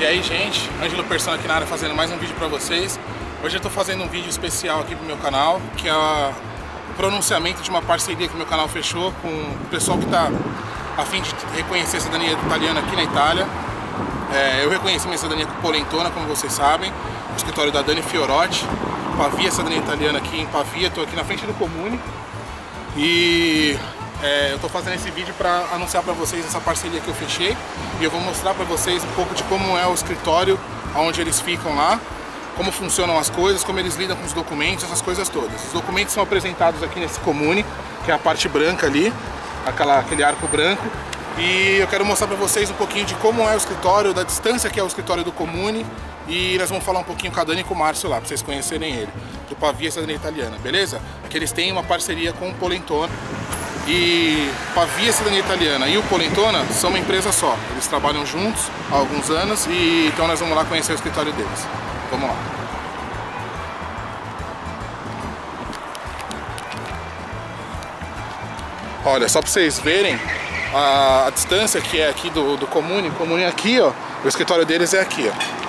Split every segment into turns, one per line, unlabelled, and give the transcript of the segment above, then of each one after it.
E aí, gente, Ângelo Persona aqui na área fazendo mais um vídeo pra vocês. Hoje eu tô fazendo um vídeo especial aqui pro meu canal, que é o pronunciamento de uma parceria que o meu canal fechou com o pessoal que tá a fim de reconhecer a cidadania italiana aqui na Itália. Eu reconheci minha cidadania com Polentona, como vocês sabem, no escritório da Dani Fiorotti, Pavia, cidadania italiana aqui em Pavia. Tô aqui na frente do Comune e eu tô fazendo esse vídeo para anunciar para vocês essa parceria que eu fechei, e eu vou mostrar para vocês um pouco de como é o escritório, onde eles ficam lá, como funcionam as coisas, como eles lidam com os documentos, essas coisas todas. Os documentos são apresentados aqui nesse Comune, que é a parte branca ali, aquele arco branco, e eu quero mostrar para vocês um pouquinho de como é o escritório, da distância que é o escritório do Comune, e nós vamos falar um pouquinho com a Dani e com o Márcio lá, para vocês conhecerem ele, do Pavia Cidadania Italiana, beleza? Que eles têm uma parceria com o Polentona. E Pavia Cidadania Italiana e o Polentona são uma empresa só. Eles trabalham juntos há alguns anos, e então nós vamos lá conhecer o escritório deles. Vamos lá. Olha, só para vocês verem a distância que é aqui do Comune. O Comune é aqui, ó. O escritório deles é aqui, ó.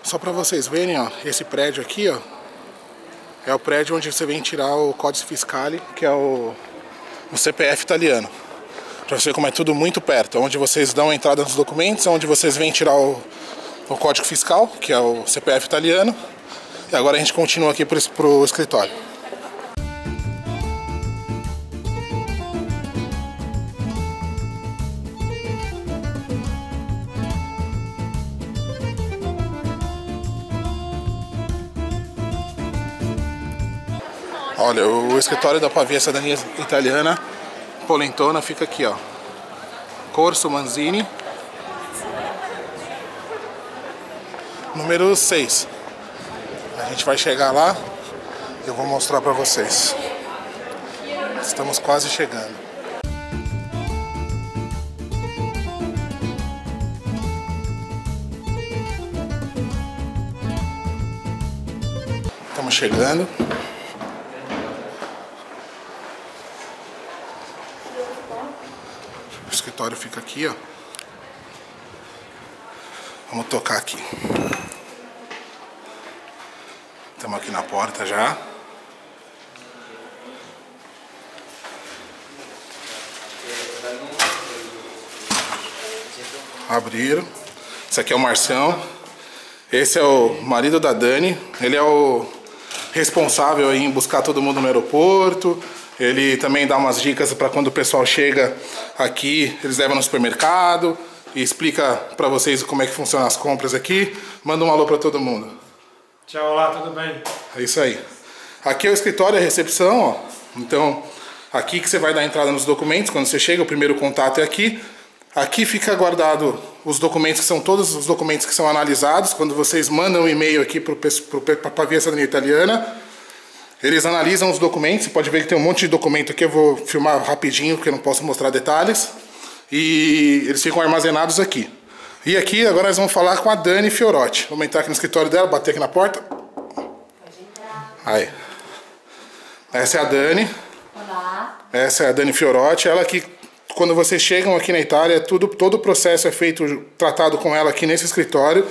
Só para vocês verem, ó, esse prédio aqui, ó, é o prédio onde você vem tirar o Códice Fiscale, que é o CPF italiano. Para você ver como é tudo muito perto, onde vocês dão a entrada nos documentos, onde vocês vêm tirar o Código Fiscal, que é o CPF italiano. E agora a gente continua aqui pro escritório. Olha, o escritório da Pavia Cidadania Italiana, Polentona, fica aqui, ó. Corso Manzini, número 6. A gente vai chegar lá e eu vou mostrar pra vocês. Estamos quase chegando. Estamos chegando. O escritório fica aqui, ó. Vamos tocar aqui. Estamos aqui na porta já. Abriram. Esse aqui é o Marcião. Esse é o marido da Dani. Ele é o responsável aí em buscar todo mundo no aeroporto. Ele também dá umas dicas para quando o pessoal chega aqui, eles levam no supermercado e explica para vocês como é que funcionam as compras aqui. Manda um alô para todo mundo.
Tchau, olá, tudo bem?
É isso aí. Aqui é o escritório, a recepção, ó. Então, aqui que você vai dar entrada nos documentos, quando você chega, o primeiro contato é aqui. Aqui fica guardado os documentos, que são todos os documentos que são analisados. Quando vocês mandam um e-mail aqui para a Pavia Cidadania Italiana, eles analisam os documentos. Você pode ver que tem um monte de documento aqui. Eu vou filmar rapidinho, porque eu não posso mostrar detalhes. E eles ficam armazenados aqui. E aqui, agora nós vamos falar com a Dani Fiorotti. Vamos entrar aqui no escritório dela, bater aqui na porta.
Pode entrar.
Aí. Essa é a Dani.
Olá.
Essa é a Dani Fiorotti. Ela que, quando vocês chegam aqui na Itália, todo o processo é feito, tratado com ela aqui nesse escritório.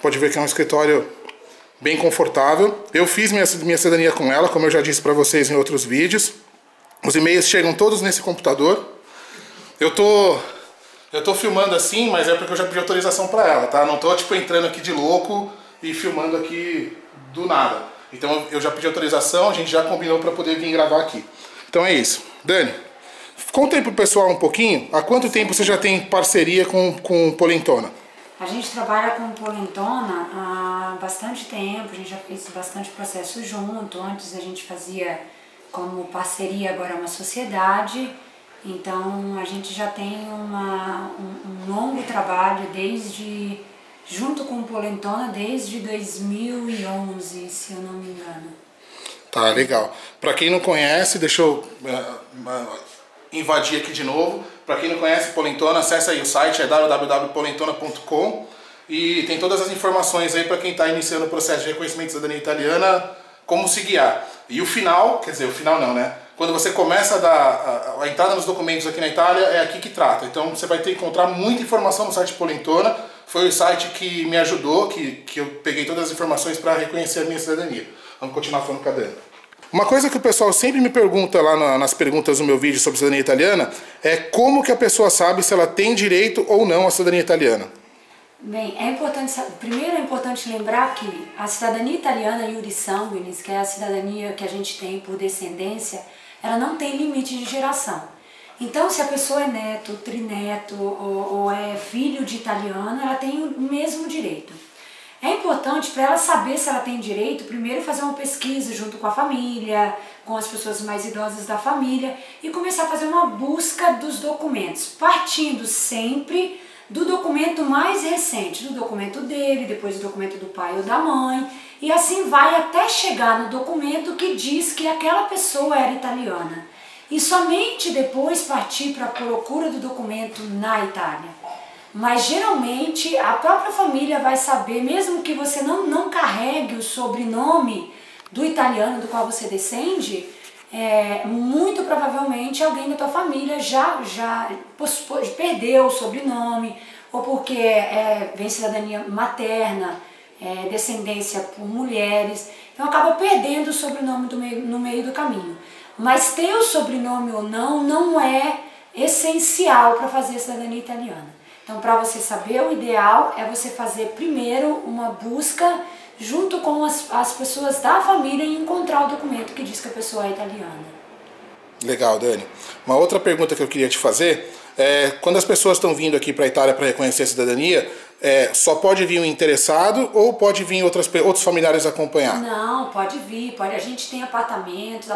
Pode ver que é um escritório bem confortável. Eu fiz minha cidadania com ela, como eu já disse para vocês em outros vídeos. Os e-mails chegam todos nesse computador. Eu tô filmando assim, mas é porque eu já pedi autorização para ela, tá? Não tô tipo entrando aqui de louco e filmando aqui do nada. Então eu já pedi autorização, a gente já combinou para poder vir gravar aqui. Então é isso. Dani, conta aí pro pessoal um pouquinho, há quanto tempo você já tem parceria com Polentona?
A gente trabalha com Polentona há bastante tempo, a gente já fez bastante processo junto. Antes a gente fazia como parceria agora uma sociedade. Então a gente já tem um longo trabalho junto com o Polentona desde 2011, se eu não me engano.
Tá, legal. Para quem não conhece, deixa eu invadir aqui de novo. Para quem não conhece Polentona, acessa aí o site, é www.polentona.com, e tem todas as informações aí para quem está iniciando o processo de reconhecimento de cidadania italiana, como se guiar. E o final, quer dizer, o final não, né? Quando você começa a dar a entrada nos documentos aqui na Itália, é aqui que trata. Então você vai ter que encontrar muita informação no site Polentona. Foi o site que me ajudou, que eu peguei todas as informações para reconhecer a minha cidadania. Vamos continuar falando com a Dani. Uma coisa que o pessoal sempre me pergunta lá nas perguntas do meu vídeo sobre cidadania italiana é como que a pessoa sabe se ela tem direito ou não à cidadania italiana.
Bem, primeiro é importante lembrar que a cidadania italiana iuris sanguinis, que é a cidadania que a gente tem por descendência, ela não tem limite de geração. Então, se a pessoa é neto, trineto ou é filho de italiano, ela tem o mesmo direito. É importante para ela saber se ela tem direito, primeiro fazer uma pesquisa junto com a família, com as pessoas mais idosas da família e começar a fazer uma busca dos documentos, partindo sempre do documento mais recente, do documento dele, depois do documento do pai ou da mãe, e assim vai até chegar no documento que diz que aquela pessoa era italiana. E somente depois partir para a procura do documento na Itália. Mas geralmente a própria família vai saber, mesmo que você não carregue o sobrenome do italiano do qual você descende, muito provavelmente alguém da tua família já perdeu o sobrenome, ou porque vem cidadania materna, descendência por mulheres, então acaba perdendo o sobrenome no meio do caminho. Mas ter o sobrenome ou não é essencial para fazer a cidadania italiana. Então, para você saber, o ideal é você fazer primeiro uma busca junto com as pessoas da família e encontrar o documento que diz que a pessoa é italiana.
Legal, Dani. Uma outra pergunta que eu queria te fazer é, quando as pessoas estão vindo aqui para a Itália para reconhecer a cidadania, só pode vir um interessado ou pode vir outros familiares acompanhar?
Não, pode vir. A gente tem apartamentos,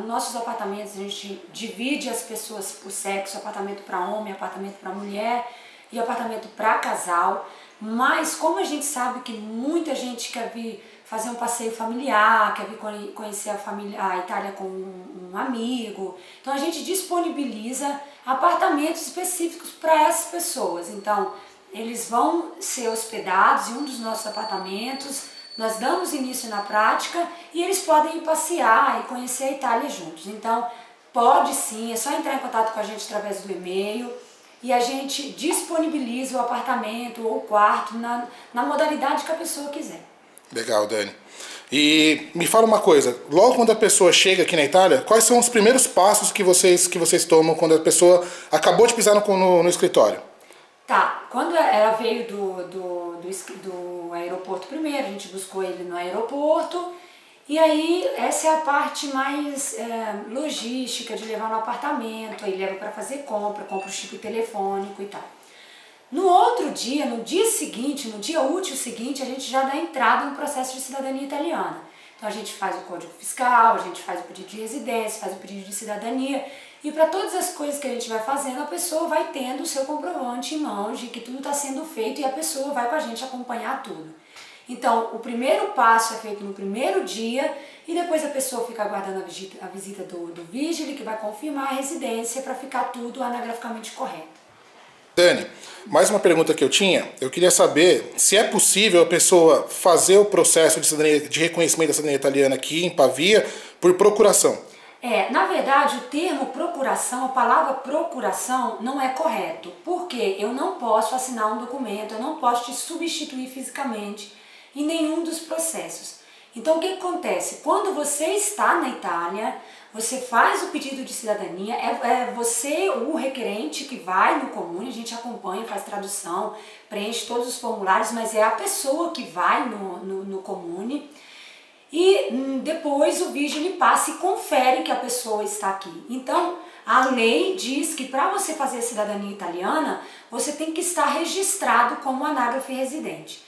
nossos apartamentos a gente divide as pessoas por sexo, apartamento para homem, apartamento para mulher e apartamento para casal, mas como a gente sabe que muita gente quer vir fazer um passeio familiar, quer vir conhecer a Itália com um amigo, então a gente disponibiliza apartamentos específicos para essas pessoas. Então eles vão ser hospedados em um dos nossos apartamentos, nós damos início na prática e eles podem ir passear e conhecer a Itália juntos. Então pode sim, é só entrar em contato com a gente através do e-mail, e a gente disponibiliza o apartamento ou o quarto na modalidade que a pessoa quiser. Legal,
Dani. E me fala uma coisa, logo quando a pessoa chega aqui na Itália, quais são os primeiros passos que vocês tomam quando a pessoa acabou de pisar no escritório?
Tá, quando ela veio do aeroporto primeiro, a gente buscou ele no aeroporto. E aí, essa é a parte mais logística de levar no apartamento, aí leva para fazer compra o chip telefônico e tal. No outro dia, no dia seguinte, no dia útil seguinte, a gente já dá entrada no processo de cidadania italiana. Então a gente faz o código fiscal, a gente faz o pedido de residência, faz o pedido de cidadania, e para todas as coisas que a gente vai fazendo, a pessoa vai tendo o seu comprovante em mãos de que tudo está sendo feito e a pessoa vai com a gente acompanhar tudo. Então, o primeiro passo é feito no primeiro dia e depois a pessoa fica aguardando a visita do vigile, que vai confirmar a residência para ficar tudo anagraficamente correto.
Dani, mais uma pergunta que eu queria saber se é possível a pessoa fazer o processo de reconhecimento da cidadania italiana aqui em Pavia por procuração.
Na verdade, o termo procuração, a palavra procuração não é correto, porque eu não posso assinar um documento, eu não posso te substituir fisicamente em nenhum dos processos. Então o que acontece? Quando você está na Itália, você faz o pedido de cidadania, é você o requerente que vai no comune, a gente acompanha, faz tradução, preenche todos os formulários, mas é a pessoa que vai no comune e depois o vigile passa e confere que a pessoa está aqui. Então a lei diz que para você fazer a cidadania italiana, você tem que estar registrado como anágrafe residente.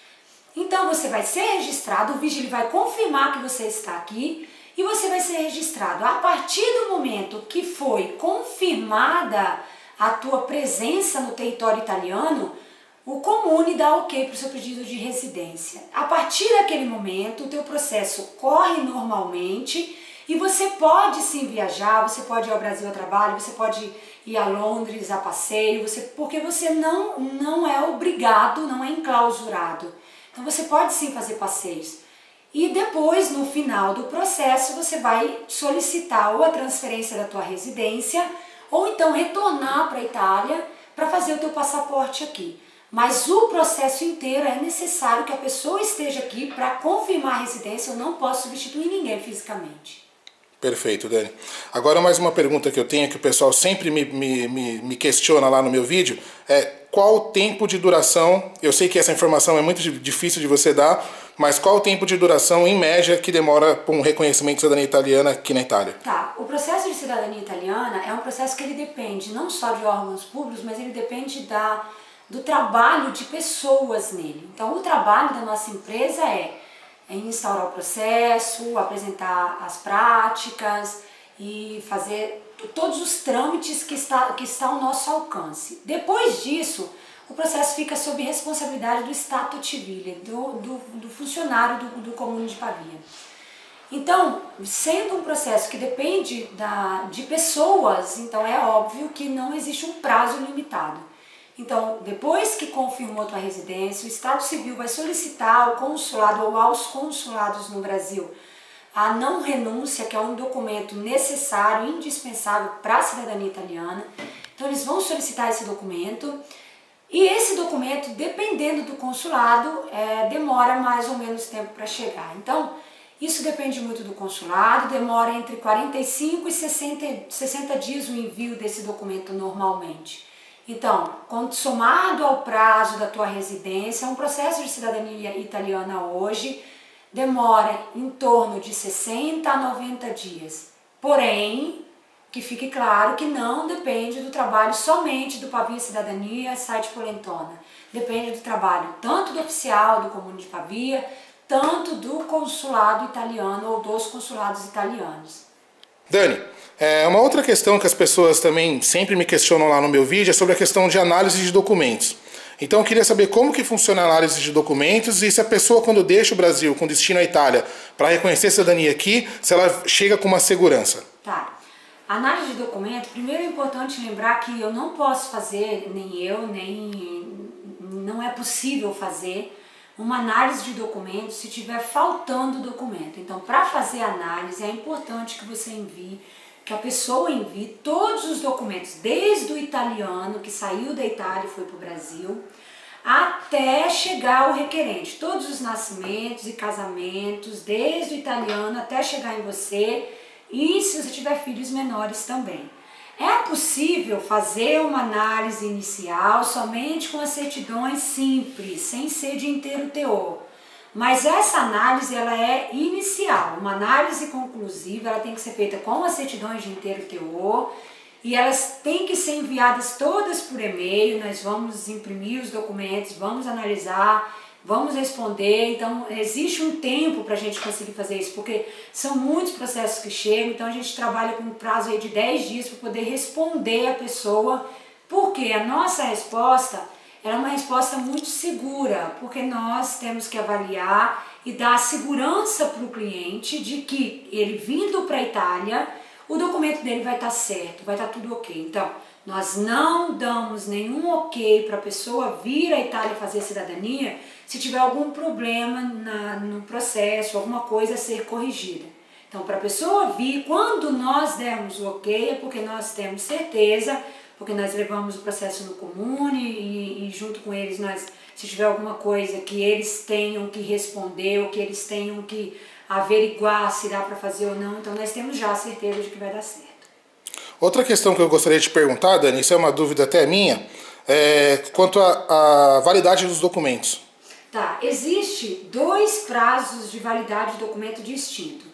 Então você vai ser registrado, o vigile vai confirmar que você está aqui e você vai ser registrado. A partir do momento que foi confirmada a tua presença no território italiano, o Comune dá ok para o seu pedido de residência. A partir daquele momento, o teu processo corre normalmente e você pode sim viajar, você pode ir ao Brasil a trabalho, você pode ir a Londres a passeio, porque você não é obrigado, não é enclausurado. Então você pode sim fazer passeios. E depois, no final do processo, você vai solicitar ou a transferência da tua residência ou então retornar para a Itália para fazer o teu passaporte aqui. Mas o processo inteiro é necessário que a pessoa esteja aqui para confirmar a residência. Eu não posso substituir ninguém fisicamente.
Perfeito, Dani. Agora mais uma pergunta que eu tenho, que o pessoal sempre me questiona lá no meu vídeo, é qual o tempo de duração, eu sei que essa informação é muito difícil de você dar, mas qual o tempo de duração, em média, que demora para um reconhecimento de cidadania italiana aqui na Itália?
Tá, o processo de cidadania italiana é um processo que ele depende não só de órgãos públicos, mas ele depende do trabalho de pessoas nele. Então o trabalho da nossa empresa é instaurar o processo, apresentar as práticas e fazer todos os trâmites que está ao nosso alcance. Depois disso, o processo fica sob responsabilidade do Stato Civile, do funcionário do Comune de Pavia. Então, sendo um processo que depende de pessoas, então é óbvio que não existe um prazo limitado. Então, depois que confirmou a tua residência, o Estado Civil vai solicitar ao consulado ou aos consulados no Brasil a não renúncia, que é um documento necessário, indispensável para a cidadania italiana. Então, eles vão solicitar esse documento e esse documento, dependendo do consulado, demora mais ou menos tempo para chegar. Então, isso depende muito do consulado, demora entre 45 e 60 dias o envio desse documento normalmente. Então, somado ao prazo da tua residência, um processo de cidadania italiana hoje demora em torno de 60 a 90 dias. Porém, que fique claro que não depende do trabalho somente do Pavia Cidadania Site Polentona. Depende do trabalho tanto do oficial do Comune de Pavia, tanto do consulado italiano ou dos consulados italianos.
Dani, uma outra questão que as pessoas também sempre me questionam lá no meu vídeo é sobre a questão de análise de documentos. Então eu queria saber como que funciona a análise de documentos e se a pessoa, quando deixa o Brasil com destino à Itália para reconhecer a cidadania aqui, se ela chega com uma segurança.
Tá. A análise de documento, primeiro é importante lembrar que eu não posso fazer, não é possível fazer uma análise de documento se estiver faltando documento. Então, para fazer a análise, é importante que você envie, que a pessoa envie todos os documentos, desde o italiano, que saiu da Itália e foi para o Brasil, até chegar ao requerente. Todos os nascimentos e casamentos, desde o italiano até chegar em você, e se você tiver filhos menores também. É possível fazer uma análise inicial somente com as certidões simples, sem ser de inteiro teor. Mas essa análise ela é inicial. Uma análise conclusiva ela tem que ser feita com as certidões de inteiro teor e elas têm que ser enviadas todas por e-mail. Nós vamos imprimir os documentos, vamos analisar, vamos responder. Então existe um tempo para a gente conseguir fazer isso, porque são muitos processos que chegam, então a gente trabalha com um prazo aí de 10 dias para poder responder a pessoa, porque a nossa resposta é uma resposta muito segura, porque nós temos que avaliar e dar segurança para o cliente de que ele vindo para a Itália, o documento dele vai estar certo, vai estar tudo ok. Então, nós não damos nenhum ok para a pessoa vir à Itália fazer a cidadania se tiver algum problema no processo, alguma coisa a ser corrigida. Então, para a pessoa vir, quando nós dermos o ok, é porque nós temos certeza, porque nós levamos o processo no Comune e junto com eles, se tiver alguma coisa que eles tenham que responder ou que eles tenham que averiguar se dá para fazer ou não, então nós temos já a certeza de que vai dar certo.
Outra questão que eu gostaria de perguntar, Dani, isso é uma dúvida até minha, quanto à validade dos documentos.
Tá, existe 2 prazos de validade de documento distinto.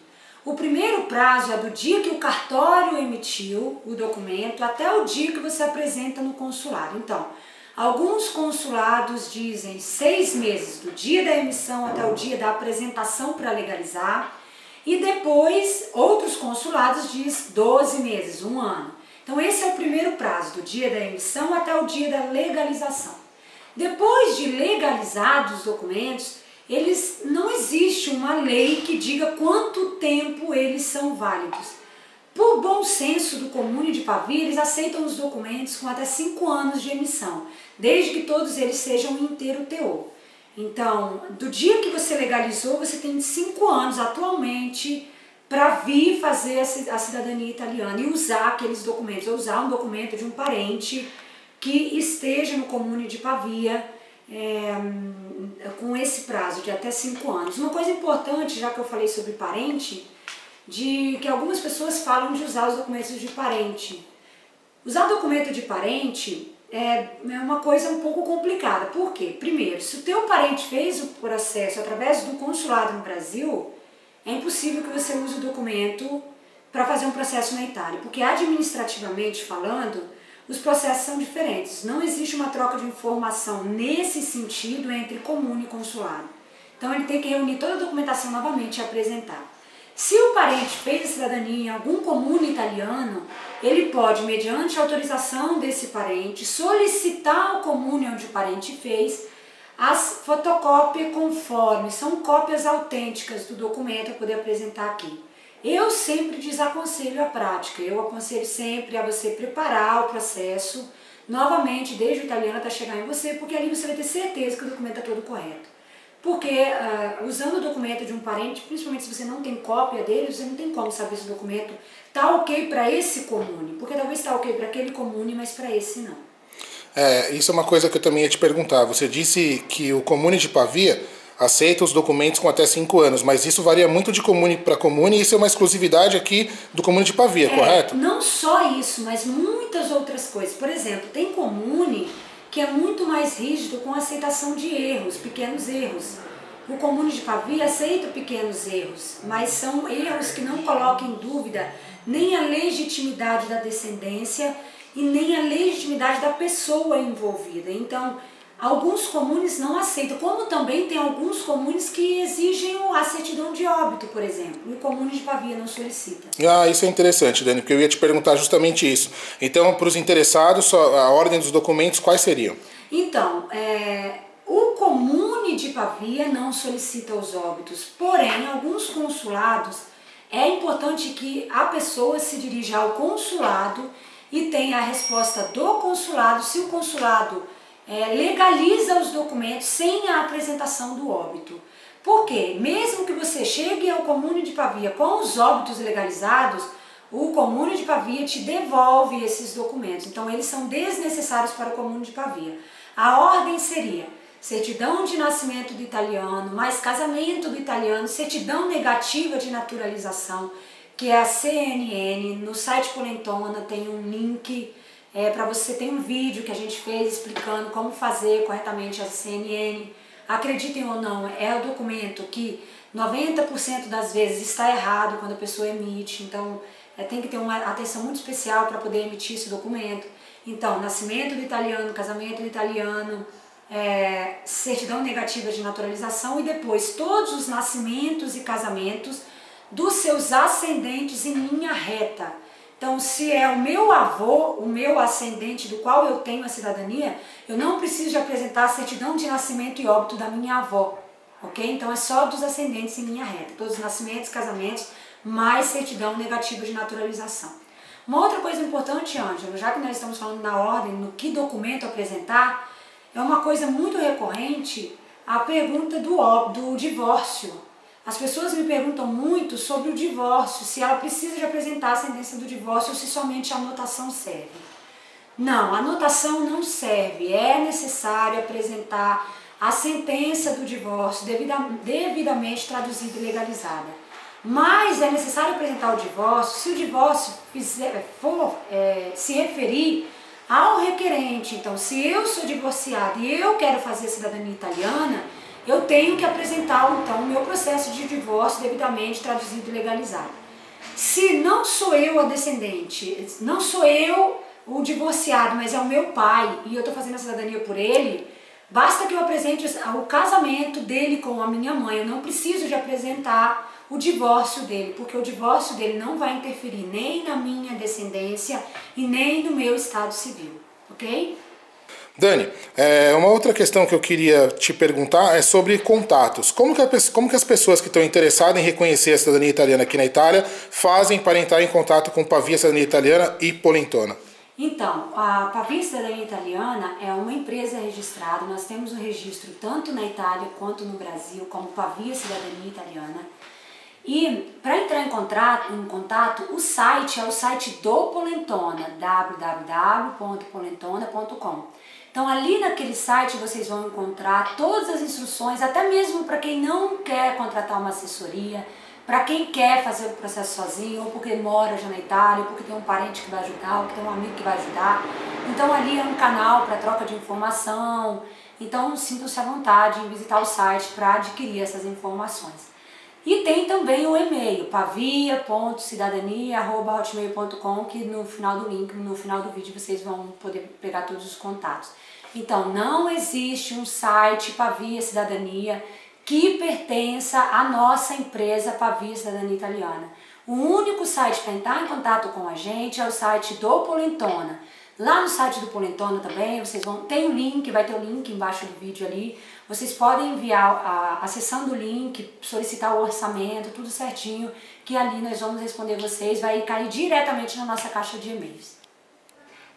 O primeiro prazo é do dia que o cartório emitiu o documento até o dia que você apresenta no consulado. Então, alguns consulados dizem 6 meses, do dia da emissão até o dia da apresentação para legalizar. E depois, outros consulados diz 12 meses, 1 ano. Então esse é o primeiro prazo, do dia da emissão até o dia da legalização. Depois de legalizados os documentos, não existe uma lei que diga quanto tempo eles são válidos. Por bom senso do Comune de Pavia, eles aceitam os documentos com até 5 anos de emissão, desde que todos eles sejam inteiro teor. Então, do dia que você legalizou, você tem 5 anos atualmente para vir fazer a cidadania italiana e usar aqueles documentos, ou usar um documento de um parente que esteja no Comune de Pavia com esse prazo de até 5 anos. Uma coisa importante, já que eu falei sobre parente, de que algumas pessoas falam de usar os documentos de parente. Usar documento de parente é uma coisa um pouco complicada. Por quê? Primeiro, se o teu parente fez o processo através do consulado no Brasil, é impossível que você use o documento para fazer um processo na Itália, porque administrativamente falando, os processos são diferentes. Não existe uma troca de informação nesse sentido entre comune e consulado. Então ele tem que reunir toda a documentação novamente e apresentar. Se o parente fez a cidadania em algum comune italiano, ele pode, mediante autorização desse parente, solicitar ao comune onde o parente fez as fotocópias conforme, são cópias autênticas do documento para poder apresentar aqui. Eu sempre desaconselho a prática, eu aconselho sempre a você preparar o processo, novamente, desde o italiano até chegar em você, porque ali você vai ter certeza que o documento está todo correto. Porque usando o documento de um parente, principalmente se você não tem cópia dele, você não tem como saber se o documento está ok para esse comune, porque talvez está ok para aquele comune, mas para esse não.
Isso é uma coisa que eu também ia te perguntar. Você disse que o Comune de Pavia aceita os documentos com até 5 anos, mas isso varia muito de comune para comune e isso é uma exclusividade aqui do Comune de Pavia, correto?
Não só isso, mas muitas outras coisas. Por exemplo, tem comune que é muito mais rígido com a aceitação de erros, pequenos erros. O Comune de Pavia aceita pequenos erros, mas são erros que não colocam em dúvida nem a legitimidade da descendência e nem a legitimidade da pessoa envolvida. Então, alguns comunes não aceitam, como também tem alguns comunes que exigem a certidão de óbito, por exemplo, e o Comune de Pavia não solicita.
Isso é interessante, Dani, porque eu ia te perguntar justamente isso. Então, para os interessados, a ordem dos documentos, quais seriam?
Então, o Comune de Pavia não solicita os óbitos, porém, alguns consulados, é importante que a pessoa se dirija ao consulado e tenha a resposta do consulado, se o consulado legaliza os documentos sem a apresentação do óbito. Por quê? Mesmo que você chegue ao Comune de Pavia com os óbitos legalizados, o Comune de Pavia te devolve esses documentos. Então eles são desnecessários para o Comune de Pavia. A ordem seria certidão de nascimento do italiano, mais casamento do italiano, certidão negativa de naturalização, que é a CNN. No site Polentona tem um link para você, tem um vídeo que a gente fez explicando como fazer corretamente a CNN. Acreditem ou não, é o documento que 90% das vezes está errado quando a pessoa emite, então tem que ter uma atenção muito especial para poder emitir esse documento. Então, nascimento do italiano, casamento do italiano, certidão negativa de naturalização e depois todos os nascimentos e casamentos dos seus ascendentes em linha reta. Então, se é o meu avô, o meu ascendente do qual eu tenho a cidadania, eu não preciso de apresentar a certidão de nascimento e óbito da minha avó, ok? Então é só dos ascendentes em linha reta, todos os nascimentos, casamentos, mais certidão negativa de naturalização. Uma outra coisa importante, Ângelo, já que nós estamos falando na ordem, no que documento apresentar, é uma coisa muito recorrente a pergunta do divórcio. As pessoas me perguntam muito sobre o divórcio, se ela precisa de apresentar a sentença do divórcio ou se somente a anotação serve. Não, a anotação não serve, é necessário apresentar a sentença do divórcio devidamente traduzida e legalizada. Mas é necessário apresentar o divórcio se o divórcio for se referir ao requerente. Então, se eu sou divorciada e eu quero fazer cidadania italiana, eu tenho que apresentar então o meu processo de divórcio devidamente traduzido e legalizado. Se não sou eu a descendente, não sou eu o divorciado, mas é o meu pai e eu estou fazendo a cidadania por ele, Basta que eu apresente o casamento dele com a minha mãe, eu não preciso de apresentar o divórcio dele, porque o divórcio dele não vai interferir nem na minha descendência e nem no meu estado civil, ok?
Dani, uma outra questão que eu queria te perguntar é sobre contatos. Como que as pessoas que estão interessadas em reconhecer a cidadania italiana aqui na Itália fazem para entrar em contato com Pavia Cidadania Italiana e Polentona?
Então, a Pavia Cidadania Italiana é uma empresa registrada, nós temos um registro tanto na Itália quanto no Brasil como Pavia Cidadania Italiana. E para entrar em contato, o site é o site do Polentona, www.polentona.com. Então ali naquele site vocês vão encontrar todas as instruções, até mesmo para quem não quer contratar uma assessoria, para quem quer fazer o processo sozinho, ou porque mora já na Itália, ou porque tem um parente que vai ajudar, ou que tem um amigo que vai ajudar. Então ali é um canal para troca de informação, então sintam-se à vontade em visitar o site para adquirir essas informações. E tem também o e-mail, pavia.cidadania@hotmail.com, que no final do link, no final do vídeo, vocês vão poder pegar todos os contatos. Então, não existe um site Pavia Cidadania que pertença à nossa empresa Pavia Cidadania Italiana. O único site para entrar em contato com a gente é o site do Polentona. Lá no site do Polentona também, vocês vão tem o link, vai ter o link embaixo do vídeo ali. Vocês podem enviar, acessando o link, solicitar o orçamento, tudo certinho, que ali nós vamos responder vocês, vai cair diretamente na nossa caixa de e-mails.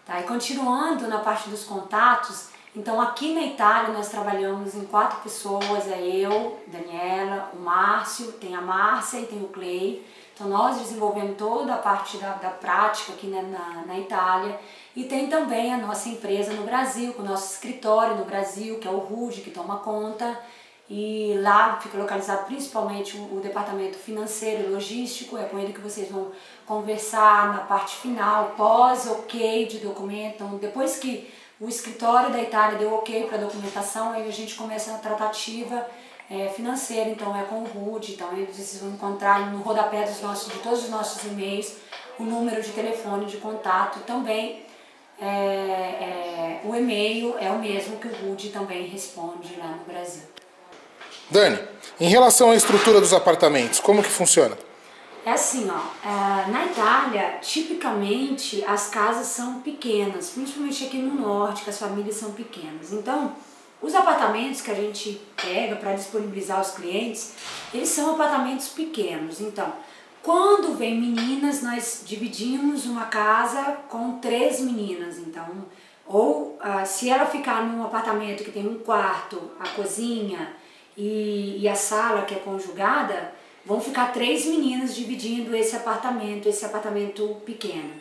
Tá? E continuando na parte dos contatos, então aqui na Itália nós trabalhamos em 4 pessoas, é eu, Daniela, o Márcio, tem a Márcia e tem o Clay. Então nós desenvolvemos toda a parte da prática aqui na Itália. E tem também a nossa empresa no Brasil, com o nosso escritório no Brasil, que é o Rude, que toma conta. E lá fica localizado principalmente o departamento financeiro e logístico, é com ele que vocês vão conversar na parte final, pós-ok de documento. Então, depois que o escritório da Itália deu ok para a documentação, aí a gente começa a tratativa financeira, então é com o Rude. Então vocês vão encontrar no rodapé de todos os nossos e-mails o número de telefone de contato também. O e-mail é o mesmo que o Rude também responde lá no Brasil.
Dani, em relação à estrutura dos apartamentos, como que funciona?
É assim, ó, na Itália, tipicamente as casas são pequenas, principalmente aqui no norte, que as famílias são pequenas. Então, os apartamentos que a gente pega para disponibilizar aos clientes, eles são apartamentos pequenos. Então, quando vem meninas, nós dividimos uma casa com 3 meninas. Então, ou se ela ficar num apartamento que tem um quarto, a cozinha e a sala que é conjugada, vão ficar 3 meninas dividindo esse apartamento pequeno.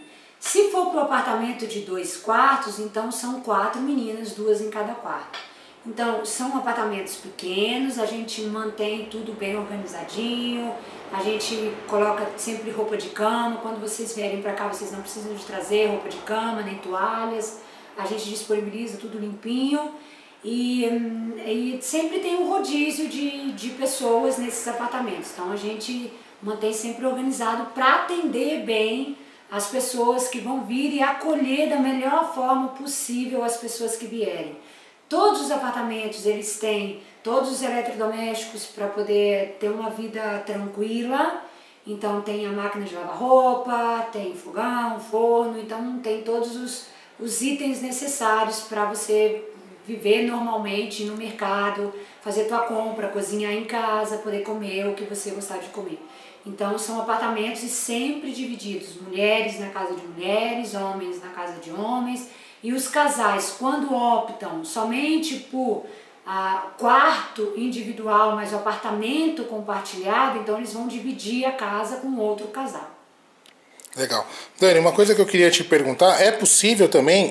Se for para o apartamento de 2 quartos, então são 4 meninas, 2 em cada quarto. Então, são apartamentos pequenos, a gente mantém tudo bem organizadinho, a gente coloca sempre roupa de cama. Quando vocês vierem para cá, vocês não precisam de trazer roupa de cama, nem toalhas. A gente disponibiliza tudo limpinho e sempre tem um rodízio de pessoas nesses apartamentos. Então, a gente mantém sempre organizado para atender bem as pessoas que vão vir e acolher da melhor forma possível as pessoas que vierem. Todos os apartamentos, eles têm todos os eletrodomésticos para poder ter uma vida tranquila. Então tem a máquina de lavar roupa, tem fogão, forno, então tem todos os itens necessários para você viver normalmente no mercado, fazer tua compra, cozinhar em casa, poder comer o que você gostar de comer. Então são apartamentos sempre divididos, mulheres na casa de mulheres, homens na casa de homens. E os casais, quando optam somente por quarto individual, mas o apartamento compartilhado, então eles vão dividir a casa com outro casal.
Legal. Dani, uma coisa que eu queria te perguntar, é possível também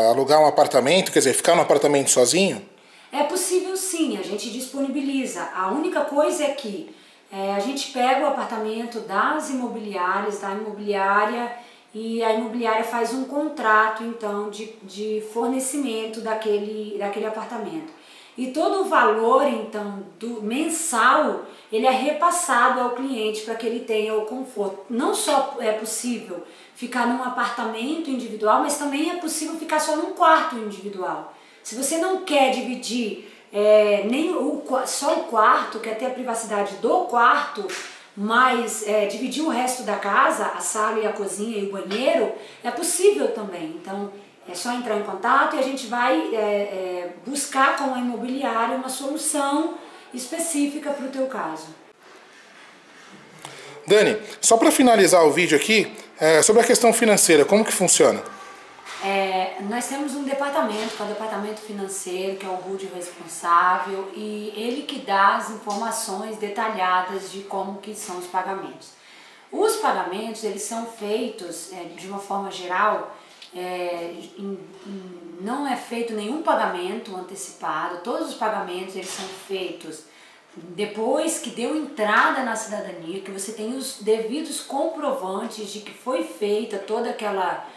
alugar um apartamento, quer dizer, ficar no apartamento sozinho?
É possível sim, a gente disponibiliza. A única coisa é que a gente pega o apartamento das imobiliárias, da imobiliária, e a imobiliária faz um contrato, então, de fornecimento daquele apartamento. E todo o valor, então, do mensal, ele é repassado ao cliente para que ele tenha o conforto. Não só é possível ficar num apartamento individual, mas também é possível ficar só num quarto individual. Se você não quer dividir só o quarto, quer ter a privacidade do quarto, mas dividir o resto da casa, a sala e a cozinha e o banheiro, é possível também. Então é só entrar em contato e a gente vai buscar com a imobiliária uma solução específica para o teu caso.
Dani, só para finalizar o vídeo aqui, sobre a questão financeira, como que funciona?
Nós temos um departamento, que é o departamento financeiro, que é o Rude responsável, e ele que dá as informações detalhadas de como que são os pagamentos. Os pagamentos, eles são feitos de uma forma geral, não é feito nenhum pagamento antecipado, todos os pagamentos eles são feitos depois que deu entrada na cidadania, que você tem os devidos comprovantes de que foi feita toda aquela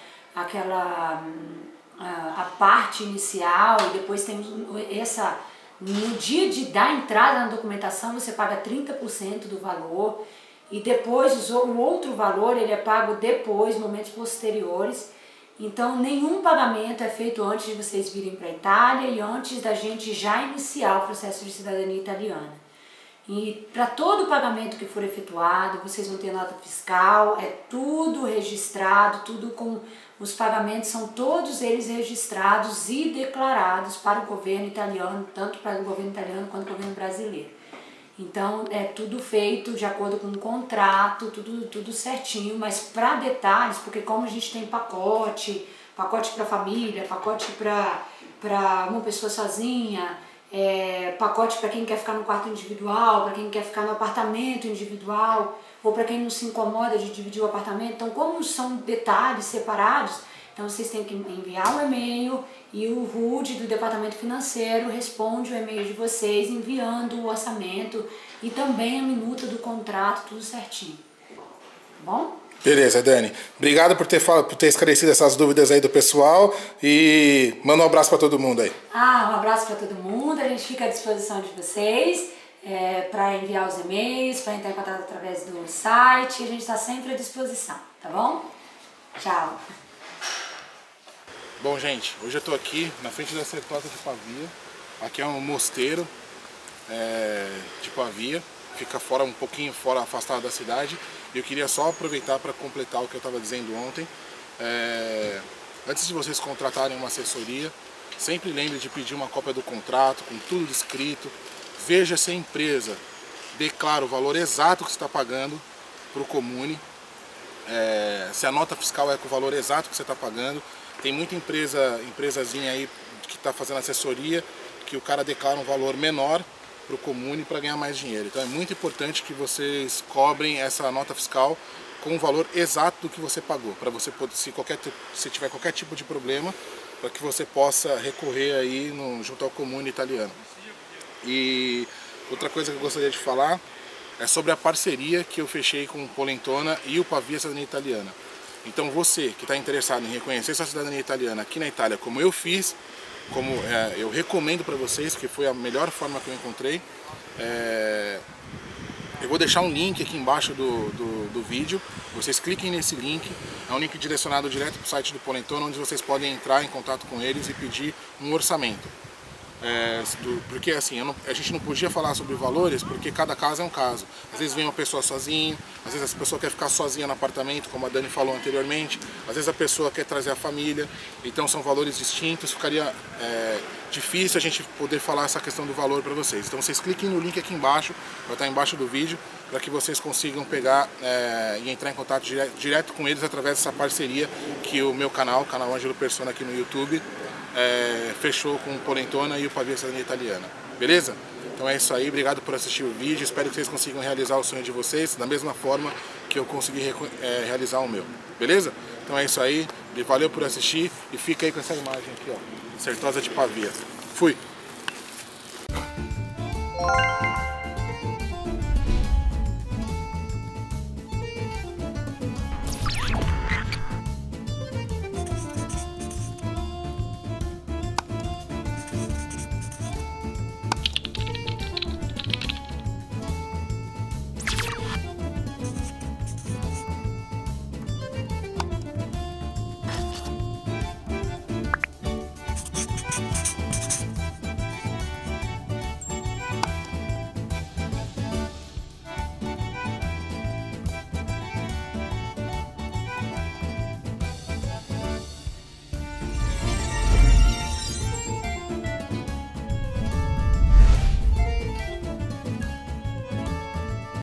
a parte inicial, e depois tem no dia de dar entrada na documentação você paga 30% do valor, e depois o outro valor ele é pago depois, momentos posteriores. Então nenhum pagamento é feito antes de vocês virem para a Itália e antes da gente já iniciar o processo de cidadania italiana. E para todo pagamento que for efetuado, vocês vão ter nota fiscal, é tudo registrado, tudo com os pagamentos, são todos eles registrados e declarados para o governo italiano, tanto para o governo italiano quanto o governo brasileiro. Então é tudo feito de acordo com o contrato, tudo certinho, mas para detalhes, porque como a gente tem pacote para família, pacote para uma pessoa sozinha, pacote para quem quer ficar no quarto individual, para quem quer ficar no apartamento individual, ou para quem não se incomoda de dividir o apartamento. Então, como são detalhes separados, então vocês têm que enviar um e-mail e o Rude do departamento financeiro responde o e-mail de vocês enviando o orçamento e também a minuta do contrato, tudo certinho. Bom?
Beleza, Dani. Obrigado por ter esclarecido essas dúvidas aí do pessoal e manda um abraço para todo mundo aí.
Um abraço para todo mundo. A gente fica à disposição de vocês para enviar os e-mails, para entrar em contato através do site. A gente está sempre à disposição, tá bom? Tchau.
Bom, gente, hoje eu estou aqui na frente da Certosa de Pavia. Aqui é um mosteiro de Pavia. Fica um pouquinho fora, afastado da cidade. E eu queria só aproveitar para completar o que eu estava dizendo ontem. Antes de vocês contratarem uma assessoria, sempre lembre de pedir uma cópia do contrato, com tudo descrito. Veja se a empresa declara o valor exato que você está pagando para o Comune. Se a nota fiscal é com o valor exato que você está pagando. Tem muita empresazinha aí que está fazendo assessoria, que o cara declara um valor menor para o Comune para ganhar mais dinheiro. Então é muito importante que vocês cobrem essa nota fiscal com o valor exato do que você pagou, para você poder, se tiver qualquer tipo de problema, para que você possa recorrer aí junto ao Comune italiano. E outra coisa que eu gostaria de falar é sobre a parceria que eu fechei com o Polentona e o Pavia Cidadania Italiana. Então você que está interessado em reconhecer sua cidadania italiana aqui na Itália, como eu fiz, como eu recomendo para vocês, que foi a melhor forma que eu encontrei, eu vou deixar um link aqui embaixo do vídeo. Vocês cliquem nesse link, é um link direcionado direto para o site do Polentona, onde vocês podem entrar em contato com eles e pedir um orçamento. Porque assim, a gente não podia falar sobre valores, porque cada caso é um caso. Às vezes vem uma pessoa sozinha, às vezes a pessoa quer ficar sozinha no apartamento, como a Dani falou anteriormente, às vezes a pessoa quer trazer a família, então são valores distintos, ficaria difícil a gente poder falar essa questão do valor para vocês. Então vocês cliquem no link aqui embaixo, vai estar embaixo do vídeo, para que vocês consigam pegar e entrar em contato direto com eles através dessa parceria que o meu canal, o canal Ângelo Persona aqui no YouTube, fechou com o Polentona e o Pavia Cidadania Italiana. Beleza? Então é isso aí, obrigado por assistir o vídeo, espero que vocês consigam realizar o sonho de vocês da mesma forma que eu consegui realizar o meu. Beleza? Então é isso aí, valeu por assistir e fica aí com essa imagem aqui, ó, Certosa de Pavia. Fui!